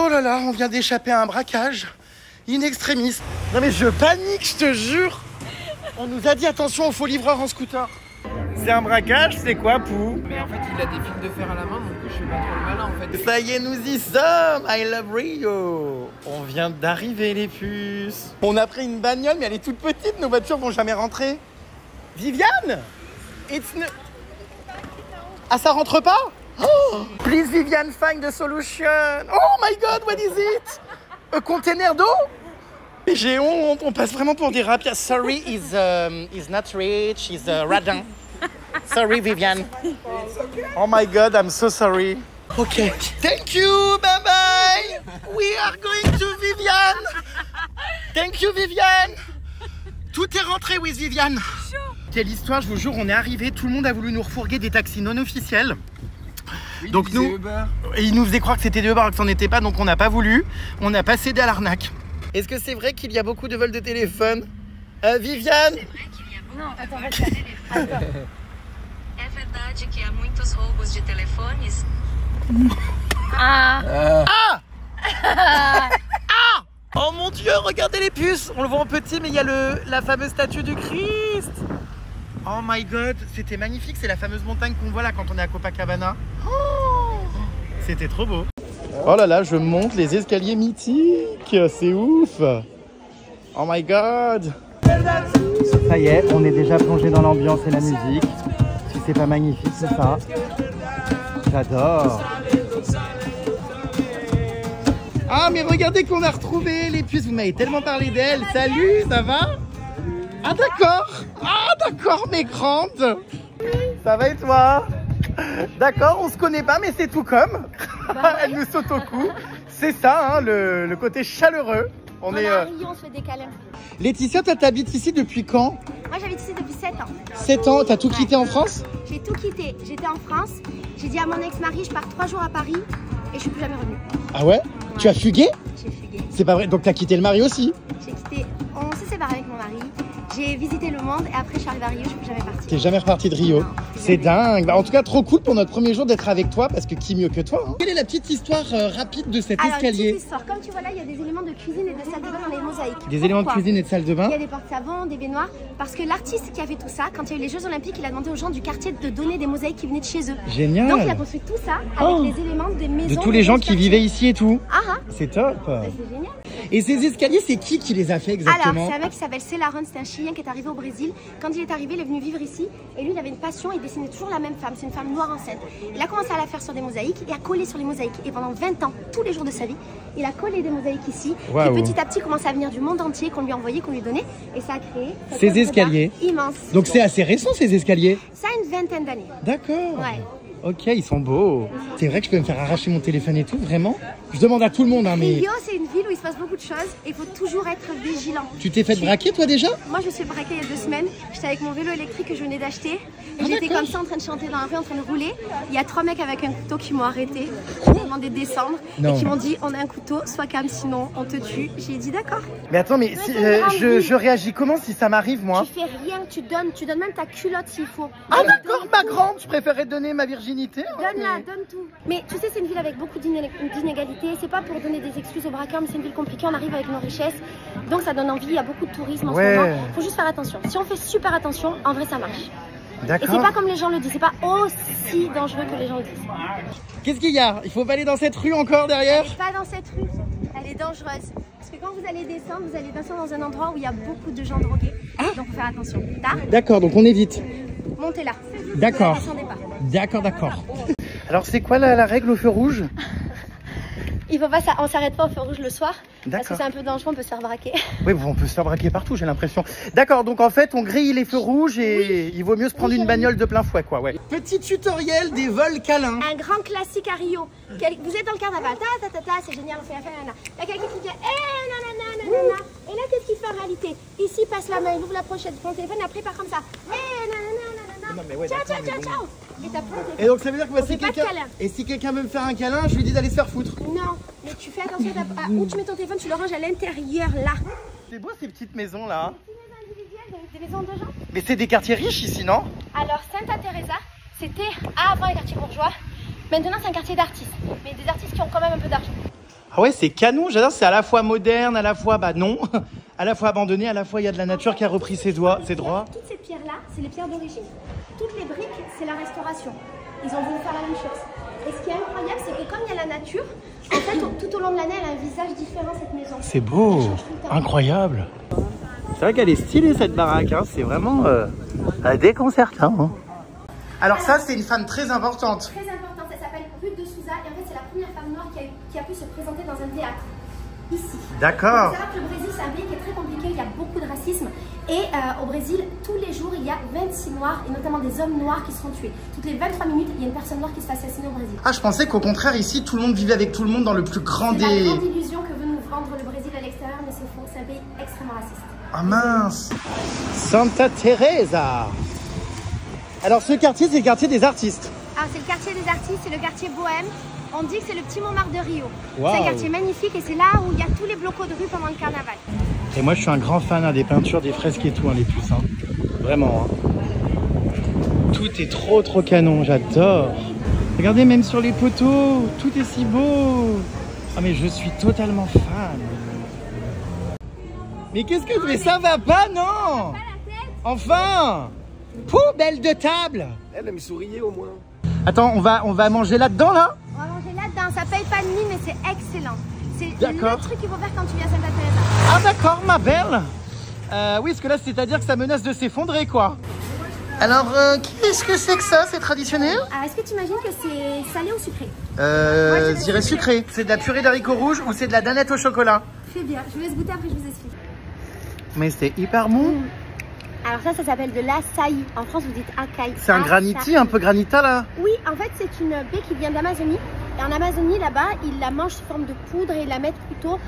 Oh là là, on vient d'échapper à un braquage. In extremis. Non mais je panique, je te jure. On nous a dit attention aux faux livreurs en scooter. C'est un braquage, c'est quoi, Pou? Mais en fait, il a des fils de fer à la main, donc je fais pas trop le malin en fait. Ça y est, nous y sommes. I love Rio. On vient d'arriver, les puces. On a pris une bagnole, mais elle est toute petite. Nos voitures vont jamais rentrer. Viviane, ah, ça rentre pas? Oh, please, Viviane, find the solution. Oh my God, what is it? Un container d'eau? J'ai honte, on passe vraiment pour des rapias. Sorry, is not rich, is radin. Sorry, Viviane. Oh my God, I'm so sorry. Okay. Thank you, bye bye. We are going to Viviane. Thank you, Viviane. Tout est rentré with Viviane. Quelle histoire, je vous jure, on est arrivé, tout le monde a voulu nous refourguer des taxis non officiels. Oui, donc nous, et ils nous faisaient croire que c'était des Uber, que c'en était pas, donc on n'a pas voulu. On n'a pas cédé à l'arnaque. Est-ce que c'est vrai qu'il y a beaucoup de vols de téléphone? Viviane? C'est vrai qu'il y a beaucoup de vols de téléphone. É verdade que há muitos roubos de telefones? Oh mon Dieu, regardez les puces. On le voit en petit, mais il y a la fameuse statue du Christ. Oh my God, c'était magnifique. C'est la fameuse montagne qu'on voit là quand on est à Copacabana. Oh, c'était trop beau. Oh là là, je monte les escaliers mythiques. C'est ouf. Oh my God. Ça y est, on est déjà plongé dans l'ambiance et la musique. Si c'est pas magnifique, c'est ça. J'adore. Ah, mais regardez qu'on a retrouvé les puces. Vous m'avez tellement parlé d'elles. Salut, ça va? Ah, d'accord. Ah, d'accord, mes grandes. Ça va et toi? D'accord, on se connaît pas, mais c'est tout comme. Elle nous saute au cou. C'est ça, hein, le côté chaleureux. On est à Rio, on se fait des câlins. Laetitia, t'habites ici depuis quand? Moi, j'habite ici depuis 7 ans. 7 ans? T'as tout quitté en France? J'ai tout quitté. J'étais en France. J'ai dit à mon ex-mari, je pars 3 jours à Paris et je suis plus jamais revenue. Ah ouais? Tu as fugué? J'ai fugué. C'est pas vrai? Donc t'as quitté le mari aussi? J'ai quitté. On s'est séparés avec mon mari. J'ai visité le monde et après je suis arrivée à Rio, je suis plus jamais partie. T'es jamais reparti de Rio? C'est dingue. Bah, en tout cas, trop cool pour notre premier jour d'être avec toi, parce que qui mieux que toi, hein. Quelle est la petite histoire rapide de cet escalier? Petite histoire. Comme tu vois là, il y a des éléments de cuisine et de salle de bain dans les mosaïques. Des éléments de cuisine et de salle de bain? Il y a des porte-savons, des baignoires. Parce que l'artiste qui a fait tout ça, quand il y a eu les Jeux Olympiques, il a demandé aux gens du quartier de donner des mosaïques qui venaient de chez eux. Génial. Donc il a construit tout ça avec les éléments des maisons. De tous les gens qui vivaient ici et tout. Ah, c'est top. C'est génial. Et ces escaliers, c'est qui les a fait exactement? Alors, c'est un mec qui s'appelle Celaron, c'est un Chilien qui est arrivé au Brésil. Quand il est arrivé, il est venu vivre ici. Et lui, il avait une passion, il dessinait toujours la même femme. C'est une femme noire enceinte. Il a commencé à la faire sur des mosaïques et à coller sur les mosaïques. Et pendant 20 ans, tous les jours de sa vie, il a collé des mosaïques ici. Wow. Et petit à petit, il commence à venir du monde entier, qu'on lui envoyait, qu'on lui donnait. Et ça a créé ces escaliers immense. Donc c'est assez récent, ces escaliers? Ça a une vingtaine d'années. D'accord. Ouais. Ok, ils sont beaux. C'est vrai que je peux me faire arracher mon téléphone et tout, vraiment? Je demande à tout le monde, hein, mais... Rio, c'est une ville où il se passe beaucoup de choses et il faut toujours être vigilant. Tu t'es fait braquer, toi, déjà? Moi, je me suis braquée il y a 2 semaines. J'étais avec mon vélo électrique que je venais d'acheter. Et j'étais comme ça en train de chanter dans la rue, en train de rouler. Il y a 3 mecs avec un couteau qui m'ont arrêté, qui m'ont demandé de descendre et qui m'ont dit, on a un couteau, sois calme, sinon on te tue. J'ai dit d'accord. Mais attends, mais si, je réagis comment si ça m'arrive, moi? Tu fais rien, tu donnes même ta culotte s'il faut. Ah d'accord, ma grande, je préférais donner ma virginité. Donne-la, donne tout. Mais tu sais, c'est une ville avec beaucoup d'inégalités. C'est pas pour donner des excuses aux braqueurs, mais c'est une ville compliquée. On arrive avec nos richesses, donc ça donne envie. Il y a beaucoup de tourisme en ce moment. Faut juste faire attention. Si on fait super attention, en vrai, ça marche. D'accord. Et c'est pas comme les gens le disent. C'est pas aussi dangereux que les gens le disent. Qu'est-ce qu'il y a? Il faut pas aller dans cette rue encore derrière? Elle est pas dans cette rue. Elle est dangereuse. Parce que quand vous allez descendre dans un endroit où il y a beaucoup de gens drogués. Donc faut faire attention. D'accord, donc on évite. Montez là. D'accord. D'accord. Alors c'est quoi la règle au feu rouge? Il faut pas ça, on s'arrête pas au feu rouge le soir parce que c'est un peu dangereux, on peut se faire braquer. Oui, bon, on peut se faire braquer partout, j'ai l'impression. D'accord, donc en fait on grille les feux rouges et il vaut mieux se prendre une bagnole de plein fouet, quoi. Ouais. Petit tutoriel des vols câlins. Un grand classique à Rio. Vous êtes dans le carnaval, c'est génial, on fait la fête, nanana. Là quelqu'un qui dit nanana. Et là qu'est-ce qu'il fait en réalité? Ici passe la main, il ouvre la pochette de son téléphone, après il part comme ça. Non, mais ouais, Ciao. Et donc ça veut dire que moi, si si quelqu'un veut me faire un câlin, je lui dis d'aller se faire foutre. Non, mais tu fais attention à où tu mets ton téléphone, tu le ranges à l'intérieur là. C'est beau ces petites maisons là. Des maisons de gens. Mais c'est des quartiers riches ici, non? Alors Santa Teresa, c'était avant les quartiers bourgeois. Maintenant c'est un quartier d'artistes, mais des artistes qui ont quand même un peu d'argent. Ah ouais, c'est canon, j'adore, c'est à la fois moderne, à la fois, bah non, à la fois abandonné, à la fois il y a de la nature qui a repris ses droits. Toutes ces pierres-là, c'est les pierres d'origine. Toutes les briques, c'est la restauration. Ils ont voulu faire la même chose. Et ce qui est incroyable, c'est que comme il y a la nature, en fait, tout au long de l'année, elle a un visage différent, cette maison. C'est beau, incroyable. C'est vrai qu'elle est stylée, cette baraque, hein. C'est vraiment déconcertant. Hein. Alors ça, c'est une femme très importante. Très importante, elle s'appelle Ruth de Souza, et en fait, c'est la première femme noire qui a pu se présenter dans un théâtre. Ici. D'accord. C'est vrai que le Brésil, c'est un pays qui est très compliqué, il y a beaucoup de racisme. Et au Brésil, tous les jours, il y a 26 noirs, et notamment des hommes noirs qui sont tués. Toutes les 23 minutes, il y a une personne noire qui se fait assassiner au Brésil. Ah, je pensais qu'au contraire, ici, tout le monde vivait avec tout le monde dans le plus grand des... C'est la grande illusion que veut nous vendre le Brésil à l'extérieur, mais c'est faux, c'est un pays extrêmement raciste. Ah mince. Santa Teresa. Alors ce quartier, c'est le quartier des artistes. Ah, c'est le quartier des artistes, c'est le quartier bohème. On dit que c'est le petit Montmartre de Rio. Wow. C'est un quartier magnifique et c'est là où il y a tous les blocos de rue pendant le carnaval. Et moi, je suis un grand fan des peintures, des fresques et tout, les puces. Hein. Vraiment. Hein. Tout est trop canon, j'adore. Regardez, même sur les poteaux, tout est si beau. Ah, mais je suis totalement fan. Mais qu'est-ce que... Mais ça va pas, non? Enfin. Poubelle de table. Elle me souriait au moins. Attends, on va manger là-dedans, là? On va manger là-dedans, ça paye pas de mine, mais c'est excellent. C'est le truc qu'il faut faire quand tu viens à Santa Teresa. Ah d'accord, ma belle. Oui, parce que là, c'est-à-dire que ça menace de s'effondrer, quoi. Alors, qu'est-ce que c'est que ça? C'est traditionnel? Ah, est-ce que tu imagines que c'est salé ou sucré? Je dirais sucré. C'est de la purée d'haricots rouges ou c'est de la danette au chocolat? Très bien, je vous laisse goûter, après je vous explique. Mais c'est hyper bon. Alors ça s'appelle de l'açaï. En France, vous dites acai. C'est un graniti, un peu granita, là? Oui, en fait, c'est une baie qui vient d'Amazonie. Et en Amazonie, là-bas, ils la mangent sous forme de poudre et ils la mettent plutôt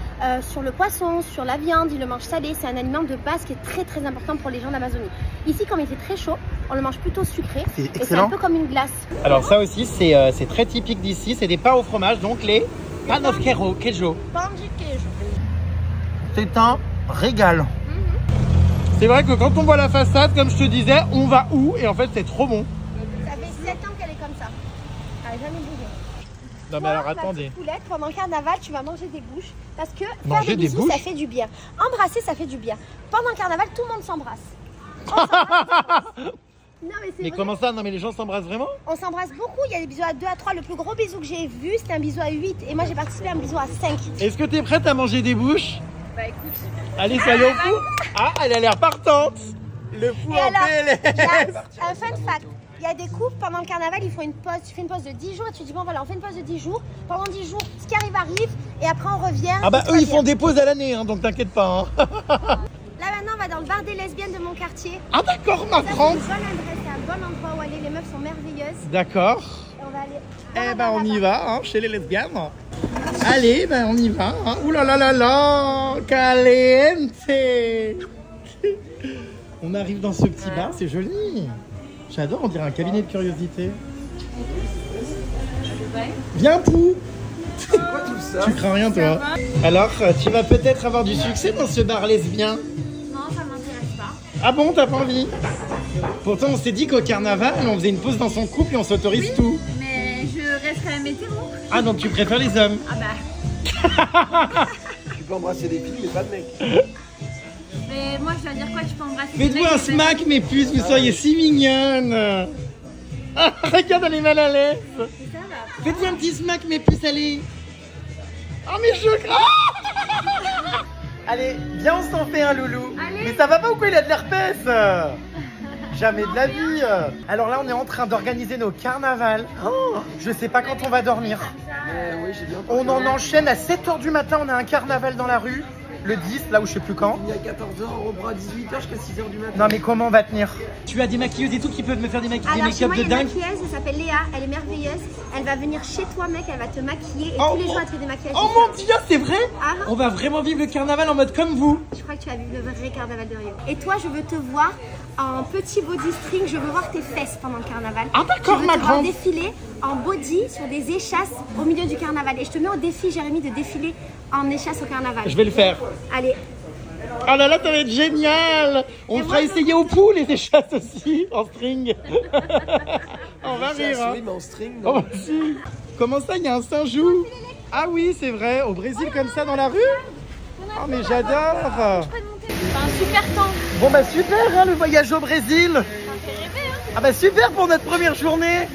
sur le poisson, sur la viande. Ils le mangent salé. C'est un aliment de base qui est très important pour les gens d'Amazonie. Ici, comme il fait très chaud, on le mange plutôt sucré. Et c'est un peu comme une glace. Alors ça aussi, c'est très typique d'ici. C'est des pains au fromage, donc les pan of queijo. Pan de queijo. C'est un régal. C'est vrai que quand on voit la façade, comme je te disais, on va où? Et en fait, c'est trop bon. Ça fait 7 ans qu'elle est comme ça. Elle n'a jamais bougé. Non mais alors attendez. Poulette, pendant le carnaval, tu vas manger des bouches. Parce que manger faire des bisous, bouches, ça fait du bien. Embrasser, ça fait du bien. Pendant le carnaval, tout le monde s'embrasse. Non, mais comment ça? Non mais les gens s'embrassent vraiment? On s'embrasse beaucoup, il y a des bisous à 2, à 3. Le plus gros bisou que j'ai vu, c'était un bisou à 8. Et moi, j'ai participé à un bisou à 5. Est-ce que tu es prête à manger des bouches? Bah écoute. Allez, soyons fous. Ah, elle a l'air partante. Le fou en PLS. Un fun fact. Il y a des couples pendant le carnaval, ils font une pause. Tu fais une pause de 10 jours et tu dis bon voilà, on fait une pause de 10 jours. Pendant 10 jours, ce qui arrive arrive et après on revient. Ah bah eux ils font des pauses à l'année, hein, donc t'inquiète pas. Hein. Là maintenant on va dans le bar des lesbiennes de mon quartier. Ah d'accord, ma grande. C'est un bon endroit où aller, les meufs sont merveilleuses. D'accord. On va aller. Eh ben on y va, hein, chez les lesbiennes. Allez, ben on y va. Hein. Ouh là là là là, caliente. On arrive dans ce petit bar, c'est joli. J'adore, on dirait un cabinet de curiosité. Bien pou. C'est quoi tout ça? Tu crains rien toi? Alors, tu vas peut-être avoir du succès dans ce bar lesbien. Non, ça m'intéresse pas. Ah bon, t'as pas envie? Pourtant, on s'est dit qu'au carnaval, on faisait une pause dans son couple et on s'autorise tout. Mais je reste quand même hétéro. Ah, donc tu préfères les hommes? Ah bah. Tu peux embrasser des filles, mais pas de mecs. Mais moi, je dois dire quoi? Tu peux embrasser des mecs? Faites-vous un smack, mes puces, vous seriez si mignonnes. Ah, regarde, elle est mal à l'aise. Faites-vous un petit smack, mes puces, allez. Oh, mais je crains. Allez, viens, on s'en fait un loulou. Allez. Mais ça va pas ou quoi? Il a de l'herpès. Jamais de la vie. Alors là, on est en train d'organiser nos carnavals. Oh, je sais pas quand on va dormir. Oui, j'ai bien on en enchaîne à 7 h du matin. On a un carnaval dans la rue. Le 10, là où je sais plus quand. Il y a 14 h, on reprend à 18 h jusqu'à 6 h du matin. Non mais comment on va tenir? Tu as des maquilleuses et tout qui peuvent me faire des make-up de dingue? Alors chez moi, il y a une maquilleuse, elle s'appelle Léa, elle est merveilleuse. Elle va venir chez toi mec, elle va te maquiller et tous les jours elle te fait des maquillages. Oh mon Dieu, c'est vrai? Ah, on va vraiment vivre le carnaval en mode comme vous. Je crois que tu as vu le vrai carnaval de Rio. Et toi, je veux te voir en petit body string, je veux voir tes fesses pendant le carnaval. Ah d'accord, ma grande. Je veux te voir défiler en body sur des échasses au milieu du carnaval. Et je te mets au défi, Jérémy, de défiler en échasse au carnaval. Je vais le faire. Allez. Oh là là, ça va être génial! On fera essayer au pouls les échasses aussi, en string. On va rire, hein? Oui, mais en string, non. Oh, si. Comment ça, il y a un Saint-Jou? Ah oui, c'est vrai, au Brésil comme ça dans la rue? Oh mais j'adore. C'est un super temps. Bon bah super hein, le voyage au Brésil. Ah bah super pour notre première journée.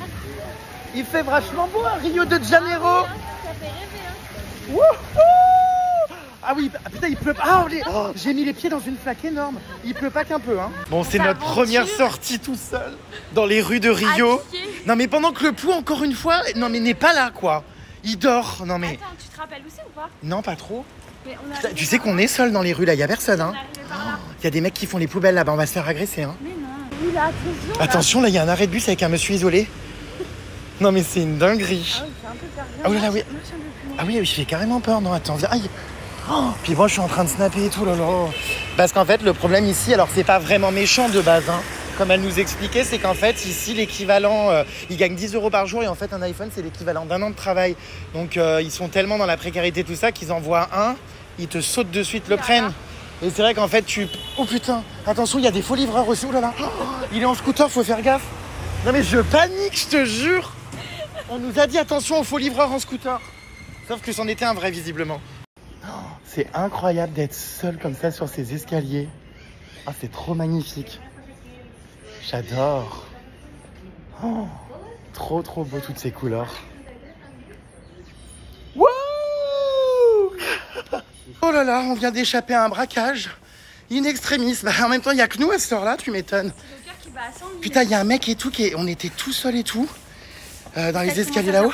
Il fait vachement beau à Rio de Janeiro. Ça fait rêver hein. Wouhou! Ah oui, putain il pleut pas. Ah, j'ai mis les pieds dans une flaque énorme. Il pleut pas qu'un peu hein. Bon c'est notre première sortie tout seul dans les rues de Rio. Non mais pendant que le Pou encore une fois, non mais n'est pas là quoi. Il dort, non mais... Attends, tu te rappelles où c'est ou pas? Non pas trop. Mais on Putain, tu sais qu'on est seul dans les rues là, y a personne hein. Il y a des mecs qui font les poubelles là-bas, on va se faire agresser hein. Mais non. Oui, là, attention. Attention là, il y a un arrêt de bus avec un monsieur isolé. Non mais c'est une dinguerie. Ah oui, c'est un peu pervers. Ah oui là oui. Ah oui, je fais carrément peur, non attends, aïe. Oh, puis moi je suis en train de snapper et tout là là. Parce qu'en fait le problème ici, alors c'est pas vraiment méchant de base hein. Comme elle nous expliquait, c'est qu'en fait ici l'équivalent, ils gagnent 10 € par jour et en fait un iPhone c'est l'équivalent d'1 an de travail. Donc ils sont tellement dans la précarité tout ça qu'ils envoient un, ils te sautent de suite, le prennent. Et c'est vrai qu'en fait tu... Oh putain, attention il y a des faux livreurs aussi, oh là là. Il est en scooter, faut faire gaffe. Non mais je panique, je te jure. On nous a dit attention aux faux livreurs en scooter. Sauf que c'en était un vrai visiblement. C'est incroyable d'être seul comme ça sur ces escaliers. Ah c'est trop magnifique. J'adore. Oh, trop trop beau toutes ces couleurs. Wouh! Oh là là, on vient d'échapper à un braquage. In extremis. Bah, en même temps, il n'y a que nous à cette heure-là, tu m'étonnes. Putain, il y a un mec et tout on était tout seul et tout. Dans les escaliers là-haut.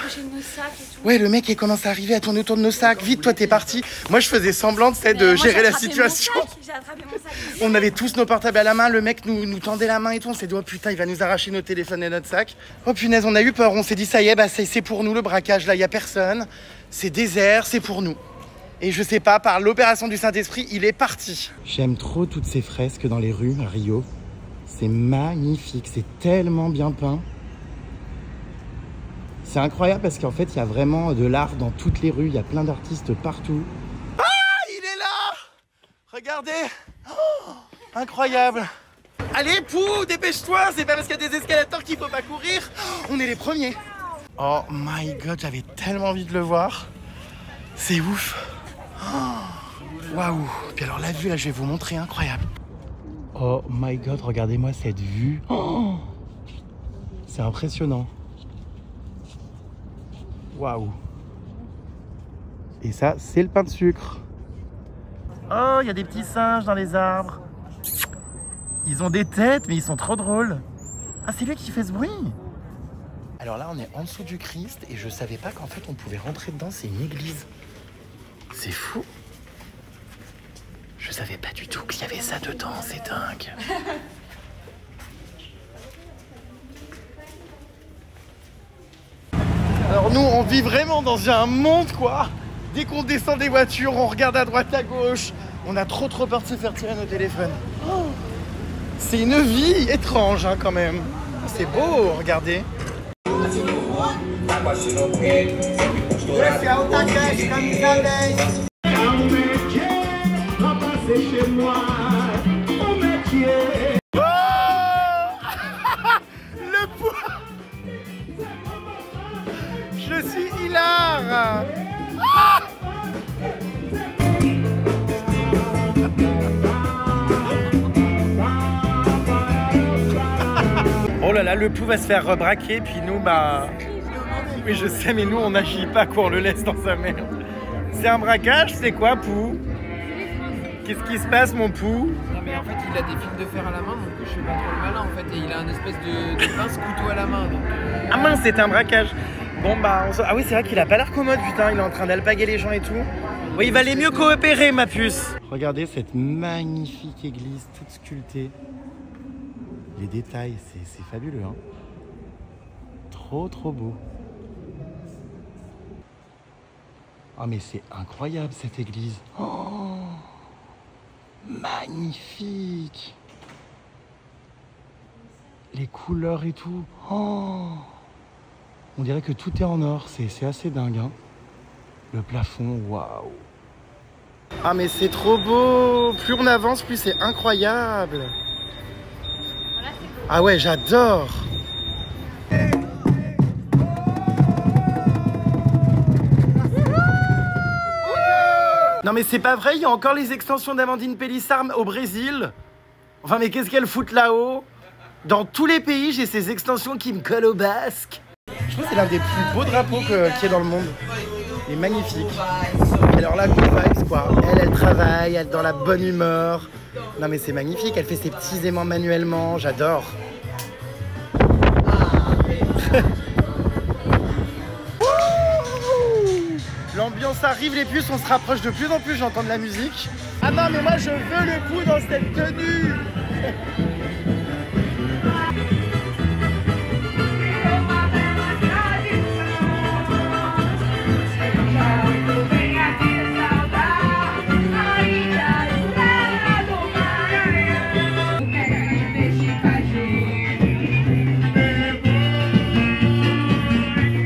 Ouais, le mec il commence à arriver à tourner autour de nos sacs. Vite, toi t'es parti. Moi je faisais semblant de gérer la situation. J'ai attrapé mon sac. On avait tous nos portables à la main. Le mec nous tendait la main et tout. On s'est dit oh putain, il va nous arracher nos téléphones et notre sac. Oh punaise, on a eu peur. On s'est dit ça y est, bah c'est pour nous le braquage. Là il y a personne. C'est désert, c'est pour nous. Et je sais pas, par l'opération du Saint-Esprit, il est parti. J'aime trop toutes ces fresques dans les rues à Rio. C'est magnifique, c'est tellement bien peint. C'est incroyable parce qu'en fait, il y a vraiment de l'art dans toutes les rues. Il y a plein d'artistes partout. Ah, il est là! Regardez! Oh, incroyable! Allez, Pou, dépêche-toi! C'est pas parce qu'il y a des escalators qu'il faut pas courir. On est les premiers. Oh my god, j'avais tellement envie de le voir. C'est ouf. Waouh! Puis alors la vue, là, je vais vous montrer, incroyable. Oh my god, regardez-moi cette vue. Oh, c'est impressionnant. Waouh! Et ça, c'est le pain de sucre. Oh, il y a des petits singes dans les arbres. Ils ont des têtes, mais ils sont trop drôles. Ah, c'est lui qui fait ce bruit. Alors là, on est en dessous du Christ et je savais pas qu'en fait, on pouvait rentrer dedans. C'est une église. C'est fou. Je savais pas du tout qu'il y avait ça dedans. C'est dingue. Alors nous, on vit vraiment dans un monde, quoi. Dès qu'on descend des voitures, on regarde à droite, à gauche. On a trop peur de se faire tirer nos téléphones. Oh, c'est une vie étrange, hein, quand même. C'est beau, regardez. Le poids. Je suis hilar. Ah, oh là là, le Pou va se faire braquer, puis nous, bah... Oui, je sais, mais nous, on n'agit pas, quoi, on le laisse dans sa merde. C'est un braquage, c'est quoi, Pou? Qu'est-ce qui se passe, mon Pou? Non, mais en fait, il a des fils de fer à la main, donc je fais pas trop le malin, en fait. Et il a un espèce de pince-couteau à la main, donc... Ah mince, c'est un braquage. Bon, bah, ah oui, c'est vrai qu'il a pas l'air commode, putain, il est en train d'alpaguer les gens et tout. Oui, il valait mieux coopérer, ma puce. Regardez cette magnifique église, toute sculptée. Les détails, c'est fabuleux, hein. Trop beau. Ah, mais c'est incroyable, cette église. Oh, magnifique. Les couleurs et tout. Oh, on dirait que tout est en or, c'est assez dingue, hein. Le plafond, waouh. Ah mais c'est trop beau. Plus on avance, plus c'est incroyable. Ah ouais, j'adore. Non mais c'est pas vrai, il y a encore les extensions d'Amandine Pélissard au Brésil. Enfin mais qu'est-ce qu'elles foutent là-haut? Dans tous les pays, j'ai ces extensions qui me collent au basque. Je trouve que c'est l'un des plus beaux drapeaux qu'il y ait dans le monde. Il est magnifique. Et alors là, good vibes quoi. Elle travaille, elle est dans la bonne humeur. Non mais c'est magnifique, elle fait ses petits aimants manuellement, j'adore. L'ambiance arrive, les puces, on se rapproche de plus en plus, j'entends de la musique. Ah non mais moi je veux le coup dans cette tenue.